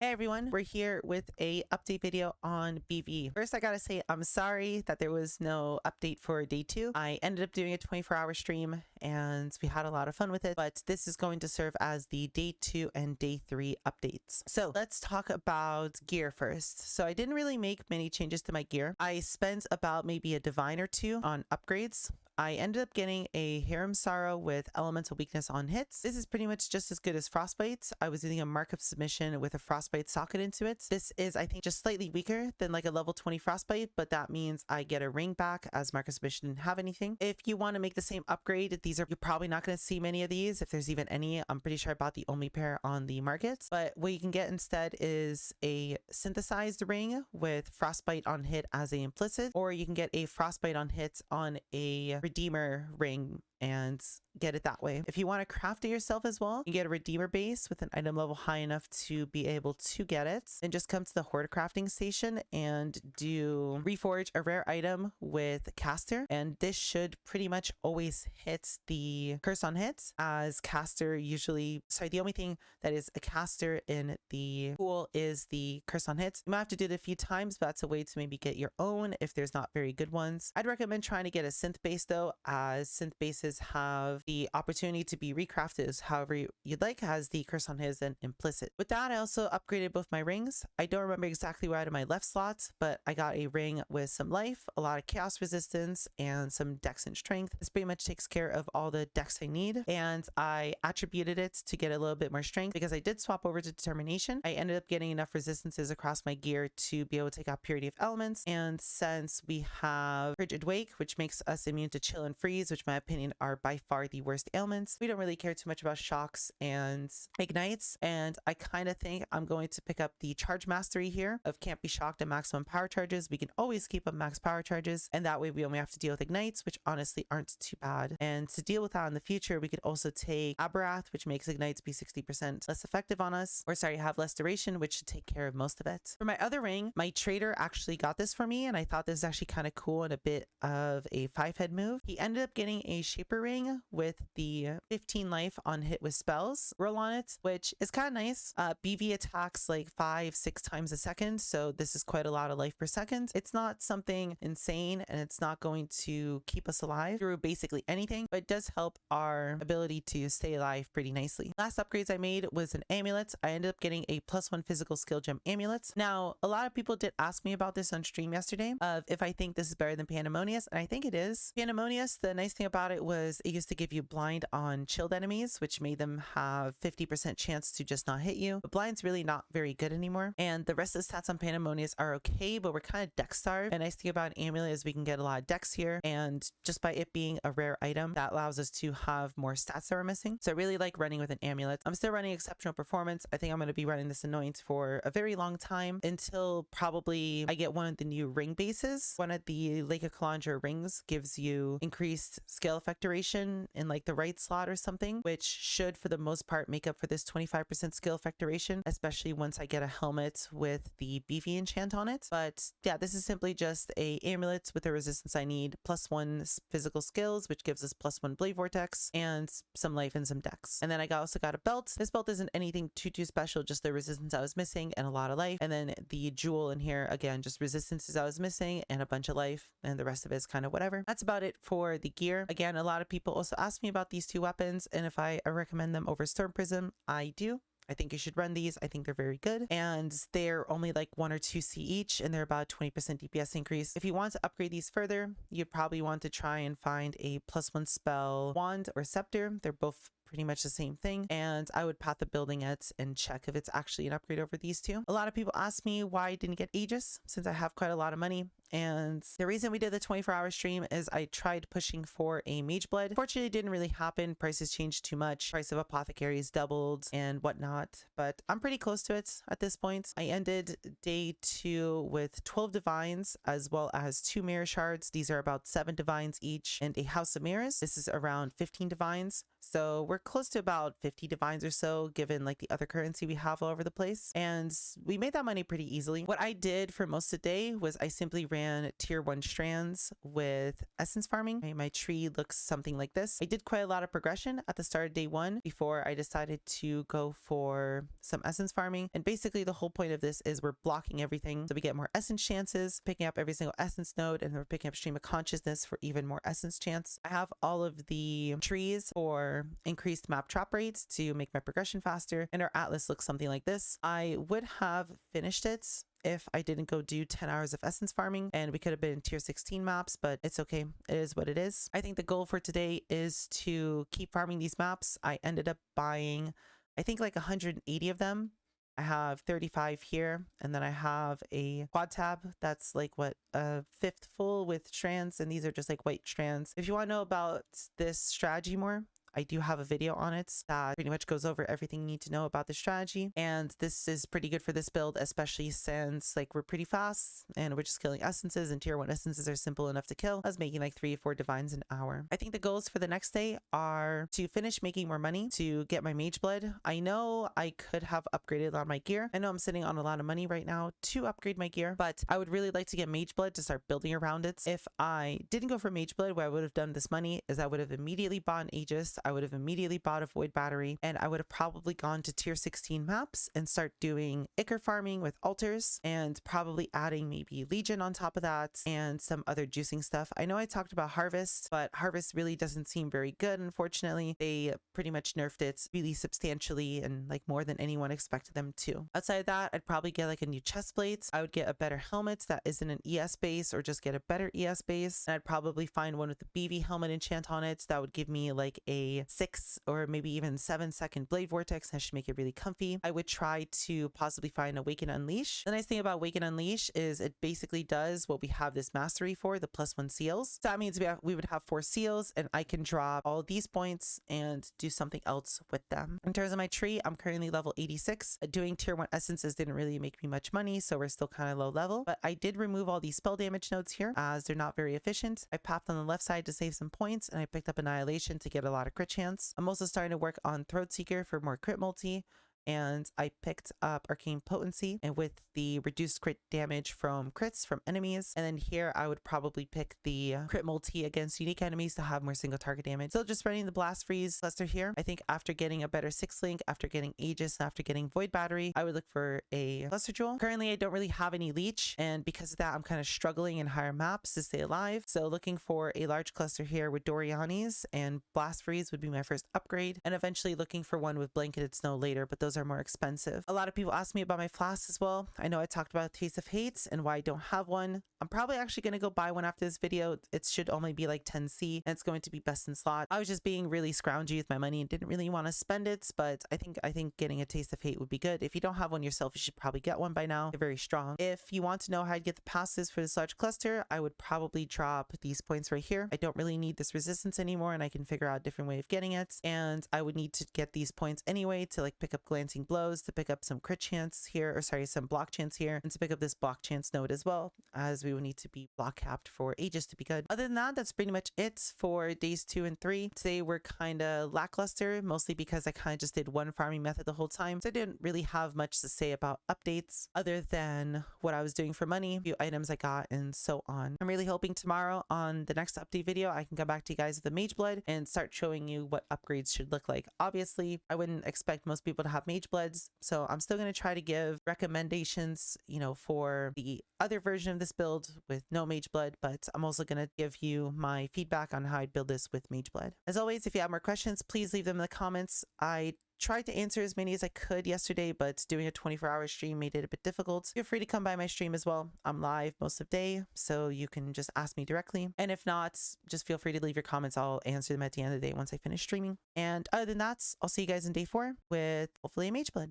Hey everyone, we're here with a update video on BV. First, I gotta say I'm sorry that there was no update for day 2. I ended up doing a 24-hour stream and we had a lot of fun with it, but this is going to serve as the day 2 and day 3 updates. So let's talk about gear first. So I didn't really make many changes to my gear. I spent about maybe a divine or two on upgrades. I ended up getting a Harem Sorrow with Elemental Weakness on hits. This is pretty much just as good as Frostbite. I was using a Mark of Submission with a Frostbite socket into it. This is, I think, just slightly weaker than like a level 20 Frostbite, but that means I get a ring back as Mark of Submission didn't have anything. If you want to make the same upgrade, you're probably not going to see many of these, if there's even any. I'm pretty sure I bought the only pair on the market, but what you can get instead is a synthesized ring with Frostbite on hit as a implicit, or you can get a Frostbite on hit on a Redeemer ring and get it that way. If you want to craft it yourself as well, you get a Redeemer base with an item level high enough to be able to get it. Then just come to the Horde crafting station and do reforge a rare item with Caster. And this should pretty much always hit the curse on hits, as Caster usually, the only thing that is a Caster in the pool is the curse on hits. You might have to do it a few times, but that's a way to maybe get your own if there's not very good ones. I'd recommend trying to get a synth base though, as synth bases have the opportunity to be recrafted however you'd like, as the curse on his and implicit. With that, I also upgraded both my rings. I don't remember exactly where out of my left slot, but I got a ring with some life, a lot of chaos resistance, and some dex and strength. This pretty much takes care of all the dex I need, and I attributed it to get a little bit more strength because I did swap over to determination. I ended up getting enough resistances across my gear to be able to take out purity of elements, and since we have frigid wake, which makes us immune to chill and freeze, which in my opinion are by far the worst ailments, we don't really care too much about shocks and ignites, and I kind of think I'm going to pick up the charge mastery here of can't be shocked at maximum power charges. We can always keep up max power charges, and that way we only have to deal with ignites, which honestly aren't too bad. And to deal with that in the future, we could also take Aberath, which makes ignites be 60% less effective on us, or sorry, have less duration, which should take care of most of it. For my other ring, my trader actually got this for me, and I thought this is actually kind of cool and a bit of a 5-head move. He ended up getting a Shaper ring with the 15 life on hit with spells roll on it, which is kind of nice. BV attacks like 5-6 times a second, so this is quite a lot of life per second. It's not something insane, and it's not going to keep us alive through basically anything, but it does help our ability to stay alive pretty nicely. Last upgrades I made was an amulet. I ended up getting a +1 physical skill gem amulet. Now, a lot of people did ask me about this on stream yesterday, of if I think this is better than Pandemonius, and I think it is. Pandemonius, the nice thing about it was it used to give you blind on chilled enemies, which made them have 50% chance to just not hit you. But blind's really not very good anymore, and the rest of the stats on Pandemonius are okay, but we're kind of dex starved. And nice thing about an amulet is we can get a lot of dex here, and just by it being a rare item, that allows us to have more stats that we're missing. So I really like running with an amulet. I'm still running exceptional performance. I think I'm going to be running this anoint for a very long time, until probably I get one of the new ring bases. One of the Lake of Kalandra rings gives you increased scale effect duration in like the right slot or something, which should for the most part make up for this 25% skill effect duration, especially once I get a helmet with the beefy enchant on it. But yeah, this is simply just a amulet with the resistance I need, +1 physical skills, which gives us +1 blade vortex and some life and some dex. And then I also got a belt. This belt isn't anything too special, just the resistance I was missing and a lot of life. And then the jewel in here, again, just resistances I was missing and a bunch of life, and the rest of it is kind of whatever. That's about it for the gear. Again, a lot of people also asked me about these two weapons and if I recommend them over Storm Prism. I do. I think you should run these. I think they're very good, and they're only like 1 or 2 C each, and they're about 20% DPS increase. If you want to upgrade these further, you'd probably want to try and find a +1 spell wand or scepter. They're both pretty much the same thing, and I would path the building it and check if it's actually an upgrade over these two. A lot of people ask me why I didn't get Aegis, since I have quite a lot of money, and the reason we did the 24-hour stream is I tried pushing for a Mage Blood. Fortunately, it didn't really happen. Prices changed too much. Price of apothecaries doubled and whatnot, but I'm pretty close to it at this point. I ended day 2 with 12 divines as well as 2 mirror shards. These are about 7 divines each, and a house of mirrors. This is around 15 divines. So we're close to about 50 divines or so, given like the other currency we have all over the place. And we made that money pretty easily. What I did for most of the day was I simply ran tier 1 strands with essence farming. Okay, my tree looks something like this. I did quite a lot of progression at the start of day 1 before I decided to go for some essence farming. And basically the whole point of this is we're blocking everything so we get more essence chances, picking up every single essence node, and then we're picking up stream of consciousness for even more essence chance. I have all of the trees for increased map trap rates to make my progression faster, and our atlas looks something like this. I would have finished it if I didn't go do 10 hours of essence farming, and we could have been in tier 16 maps, but it's okay. It is what it is. I think the goal for today is to keep farming these maps. I ended up buying, I think, like 180 of them. I have 35 here, and then I have a quad tab that's like what, a fifth full with strands, and these are just like white strands. If you want to know about this strategy more, I do have a video on it that pretty much goes over everything you need to know about the strategy. And this is pretty good for this build, especially since like we're pretty fast and we're just killing essences, and tier 1 essences are simple enough to kill. I was making like 3 or 4 divines an hour. I think the goals for the next day are to finish making more money to get my mage blood. I know I could have upgraded a lot of my gear. I know I'm sitting on a lot of money right now to upgrade my gear, but I would really like to get mage blood to start building around it. If I didn't go for mage blood, what I would have done this money is I would have immediately bought an Aegis. I would have immediately bought a void battery, and I would have probably gone to tier 16 maps and start doing Ichor farming with altars, and probably adding maybe Legion on top of that and some other juicing stuff. I know I talked about Harvest, but Harvest really doesn't seem very good, unfortunately. They pretty much nerfed it really substantially and like more than anyone expected them to. Outside of that, I'd probably get like a new chest plate. I would get a better helmet that isn't an ES base, or just get a better ES base. And I'd probably find one with the BV helmet enchant on it that would give me like a 6 or maybe even 7-second blade vortex. That should make it really comfy. I would try to possibly find Awaken Unleash. The nice thing about Awaken Unleash is it basically does what we have this mastery for, the +1 seals. So that means we would have 4 seals, and I can drop all these points and do something else with them. In terms of my tree, I'm currently level 86. Doing tier 1 essences didn't really make me much money, so we're still kind of low level, but I did remove all these spell damage nodes here as they're not very efficient. I popped on the left side to save some points, and I picked up Annihilation to get a lot of crit chance. I'm also starting to work on Throat Seeker for more crit multi, and I picked up Arcane Potency, and with the reduced crit damage from crits from enemies. And then here I would probably pick the crit multi against unique enemies to have more single target damage. Still just running the Blast Freeze cluster here. I think after getting a better 6 link, after getting Aegis, and after getting Void Battery, I would look for a cluster jewel. Currently I don't really have any leech, and because of that I'm kind of struggling in higher maps to stay alive. So looking for a large cluster here with Doriani's, and Blast Freeze would be my first upgrade, and eventually looking for one with Blanketed Snow later, but those are more expensive. A lot of people ask me about my flasks as well. I know I talked about Taste of Hate and why I don't have one. I'm probably actually going to go buy one after this video. It should only be like 10C, and it's going to be best in slot. I was just being really scroungy with my money and didn't really want to spend it, but I think getting a Taste of Hate would be good. If you don't have one yourself, you should probably get one by now. They're very strong. If you want to know how to get the passes for this large cluster, I would probably drop these points right here. I don't really need this resistance anymore, and I can figure out a different way of getting it. And I would need to get these points anyway to like pick up Glancing Blows, to pick up some crit chance here, or sorry, some block chance here, and to pick up this block chance node as well, as we would need to be block capped for Aegis to be good. Other than that, that's pretty much it for days 2 and 3. Today we're kind of lackluster, mostly because I kind of just did one farming method the whole time, so I didn't really have much to say about updates other than what I was doing for money, a few items I got, and so on. I'm really hoping tomorrow on the next update video I can come back to you guys with the Mage Blood and start showing you what upgrades should look like. Obviously I wouldn't expect most people to have Mage Bloods, so I'm still going to try to give recommendations, you know, for the other version of this build with no Mage Blood, but I'm also going to give you my feedback on how I'd build this with Mage Blood. As always, if you have more questions, please leave them in the comments. I tried to answer as many as I could yesterday, but doing a 24-hour stream made it a bit difficult. Feel free to come by my stream as well. I'm live most of the day, so you can just ask me directly. And if not, just feel free to leave your comments. I'll answer them at the end of the day once I finish streaming. And other than that, I'll see you guys in day 4 with hopefully a Mage Blood.